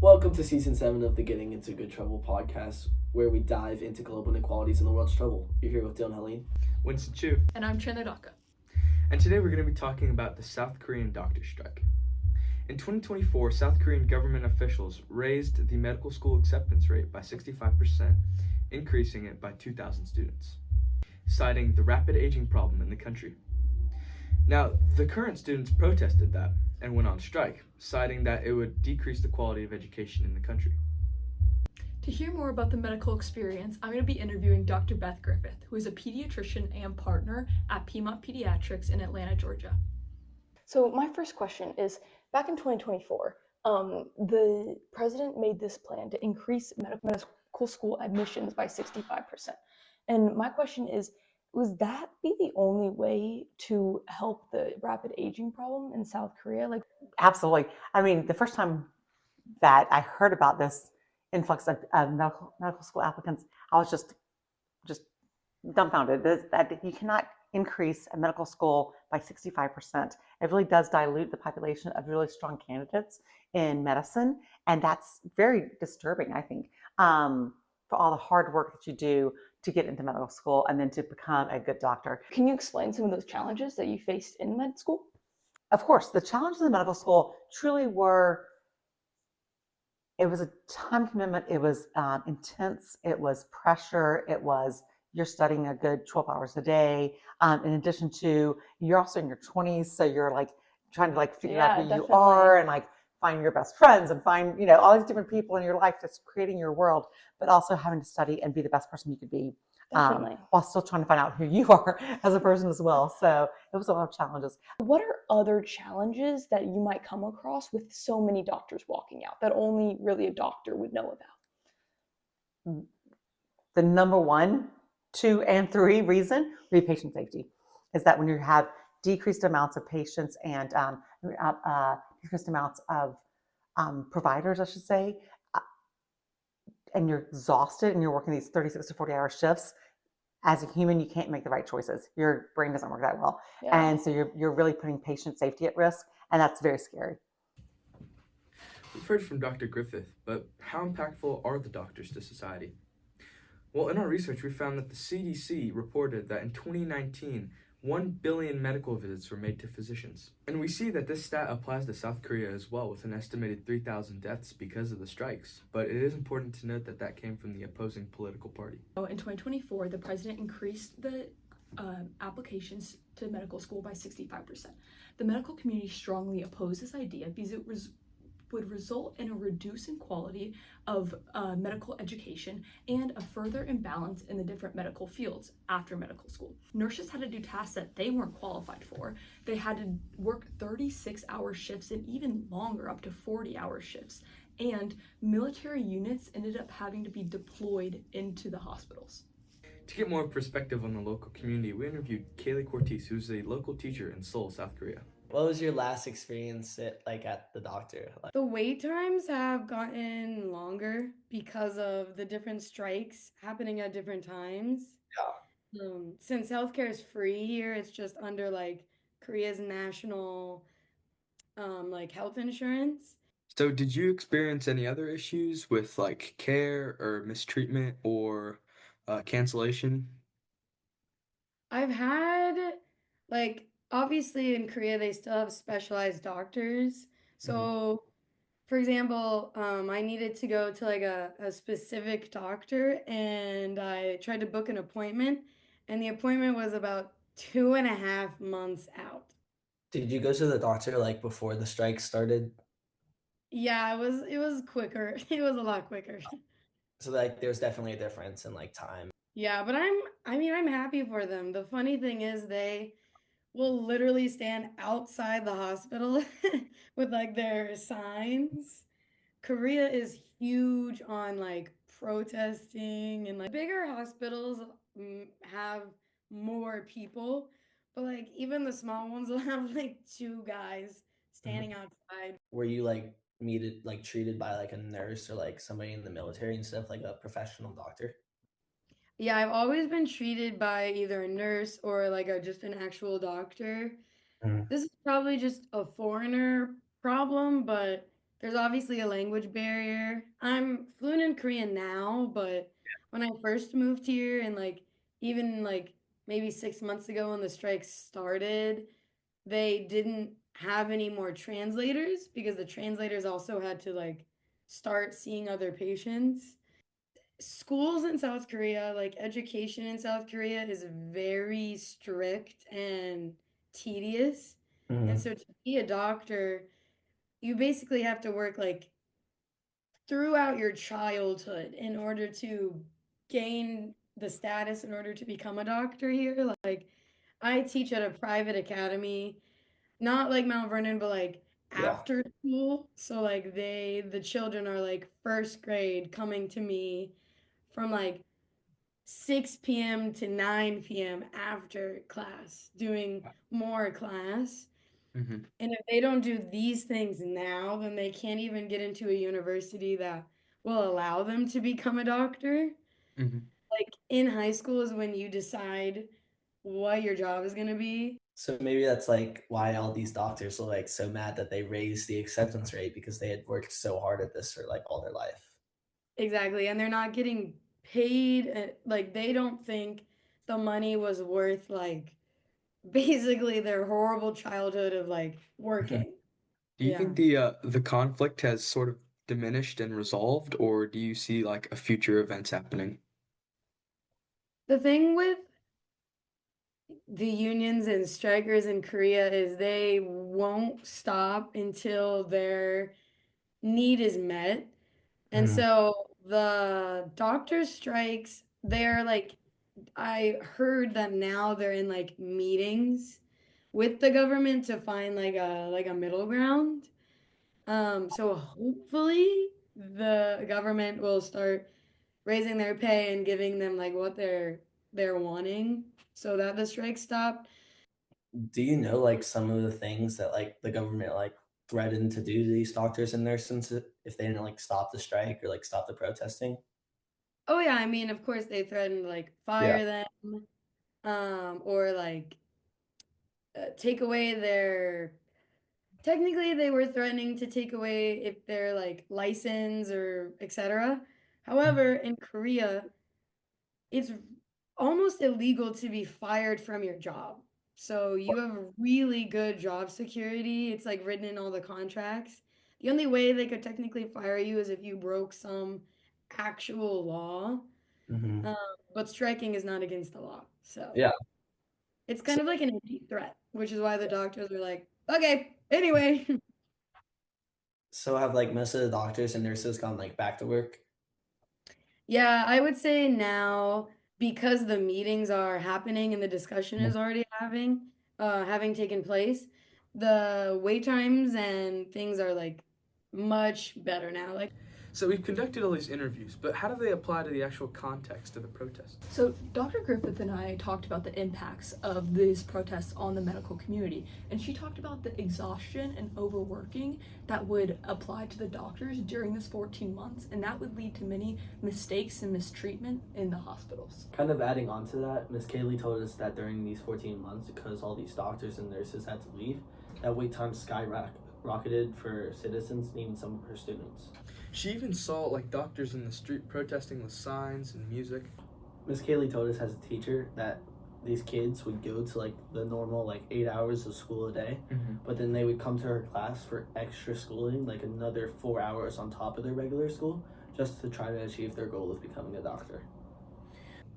Welcome to season 7 of the Getting Into Good Trouble podcast, where we dive into global inequalities and the world's trouble. You're here with Dylan Helene. Winston Chu. And I'm Trinidaka. And today we're going to be talking about the South Korean doctor strike. In 2024, South Korean government officials raised the medical school acceptance rate by 65%, increasing it by 2,000 students, citing the rapid aging problem in the country. Now, the current students protested that and went on strike, citing that it would decrease the quality of education in the country. To hear more about the medical experience, I'm going to be interviewing Dr. Beth Griffith, who is a pediatrician and partner at Piedmont Pediatrics in Atlanta, Georgia. So my first question is, back in 2024, the president made this plan to increase medical school admissions by 65%. And my question is, would that be the only way to help the rapid aging problem in South Korea? Absolutely. I mean, the first time that I heard about this influx of medical school applicants, I was just dumbfounded that you cannot increase a medical school by 65%. It really does dilute the population of really strong candidates in medicine. And that's very disturbing, I think, for all the hard work that you do to get into medical school and then to become a good doctor. Can you explain some of those challenges that you faced in med school? Of course, the challenges in medical school truly were, it was a time commitment, it was intense, it was pressure, it was you're studying a good 12 hours a day. In addition to, you're also in your 20s, so you're like trying to like figure out who definitely. you are and like find your best friends and find, all these different people in your life that's creating your world, but also having to study and be the best person you could be. While still trying to find out who you are as a person as well. So it was a lot of challenges. What are other challenges that you might come across with so many doctors walking out that only really a doctor would know about? The number 1, 2, and 3 reason would be patient safety. Is that when you have decreased amounts of patients and decreased amounts of providers, I should say, and you're exhausted and you're working these 36 to 40-hour shifts, as a human, you can't make the right choices. Your brain doesn't work that well. Yeah. And so you're really putting patient safety at risk, and that's very scary. We've heard from Dr. Griffith, but how impactful are the doctors to society? Well, in our research, we found that the CDC reported that in 2019, 1 billion medical visits were made to physicians. And we see that this stat applies to South Korea as well, with an estimated 3,000 deaths because of the strikes. But it is important to note that that came from the opposing political party. In 2024, the president increased the applications to medical school by 65%. The medical community strongly opposed this idea because it would result in a reduced in quality of medical education and a further imbalance in the different medical fields after medical school. Nurses had to do tasks that they weren't qualified for. They had to work 36-hour shifts and even longer, up to 40-hour shifts. And military units ended up having to be deployed into the hospitals. To get more perspective on the local community, we interviewed Kaylee Cortez, who's a local teacher in Seoul, South Korea. What was your last experience at the doctor? The wait times have gotten longer because of the different strikes happening at different times. Yeah. Since healthcare is free here, it's just under Korea's national health insurance. So did you experience any other issues with care or mistreatment or cancellation? I've had obviously in Korea they still have specialized doctors. So for example, I needed to go to a specific doctor and I tried to book an appointment and the appointment was about 2.5 months out. Did you go to the doctor before the strike started? Yeah, it was quicker. It was a lot quicker. So there's definitely a difference in time. Yeah, but I'm happy for them. The funny thing is they will literally stand outside the hospital with their signs. Korea is huge on protesting and bigger hospitals have more people, but even the small ones will have 2 guys standing outside. Were you treated by a nurse or somebody in the military and stuff, like a professional doctor? Yeah, I've always been treated by either a nurse or just an actual doctor. This is probably just a foreigner problem, but there's obviously a language barrier. I'm fluent in Korean now, but when I first moved here and like even like maybe 6 months ago when the strike started, they didn't have any more translators because the translators also had to like start seeing other patients. Schools in South Korea, like education in South Korea, is very strict and tedious. And Mm-hmm. so to be a doctor, you basically have to work like throughout your childhood in order to gain the status in order to become a doctor here. Like, I teach at a private academy, not like Mount Vernon, but like Yeah. after school. So like the children are like first grade coming to me from like 6 p.m. to 9 p.m. after class, doing more class. Mm-hmm. And if they don't do these things now, then they can't even get into a university that will allow them to become a doctor. Mm-hmm. Like in high school is when you decide what your job is going to be. So maybe that's like why all these doctors are like so mad that they raised the acceptance rate because they had worked so hard at this for like all their life. Exactly. And they're not getting paid. Like they don't think the money was worth like basically their horrible childhood of like working. Do you Yeah. think the conflict has sort of diminished and resolved, or do you see like a future events happening? The thing with the unions and strikers in Korea is they won't stop until their need is met. And Mm-hmm. so the doctor strikes, they're like, I heard that now they're in like meetings with the government to find like a middle ground. So hopefully the government will start raising their pay and giving them like what they're wanting so that the strike stopped. Do you know like some of the things that like the government like threatened to do to these doctors and nurses if they didn't like stop the strike or like stop the protesting? Oh yeah, I mean, of course they threatened to like Yeah. fire them, or like take away their. Technically, they were threatening to take away if their like license or etc. However, in Korea, it's almost illegal to be fired from your job. So you have really good job security. It's like written in all the contracts. The only way they could technically fire you is if you broke some actual law. Mm-hmm. Um, but striking is not against the law. So Yeah. it's So, kind of like an empty threat, which is why the doctors are like, okay, anyway. so have like most of the doctors and nurses gone like back to work? Yeah, I would say now because the meetings are happening and the discussion is already having taken place, the wait times and things are like much better now. Like So we've conducted all these interviews, but how do they apply to the actual context of the protest? So, Dr. Griffith and I talked about the impacts of these protests on the medical community, and she talked about the exhaustion and overworking that would apply to the doctors during this 14 months, and that would lead to many mistakes and mistreatment in the hospitals. Kind of adding on to that, Miss Kaylee told us that during these 14 months, because all these doctors and nurses had to leave, that wait time skyrocketed for citizens and even some of her students. She even saw like doctors in the street protesting with signs and music. Miss Kaylee told us as a teacher that these kids would go to like the normal like 8 hours of school a day, but then they would come to her class for extra schooling, like another 4 hours on top of their regular school, just to try to achieve their goal of becoming a doctor.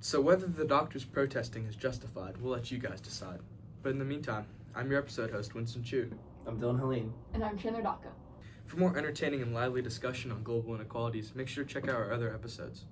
So whether the doctors protesting is justified, we'll let you guys decide. But in the meantime, I'm your episode host, Winston Chu. I'm Dylan Helene. And I'm Chandler Daka. For more entertaining and lively discussion on global inequalities, make sure to check out our other episodes.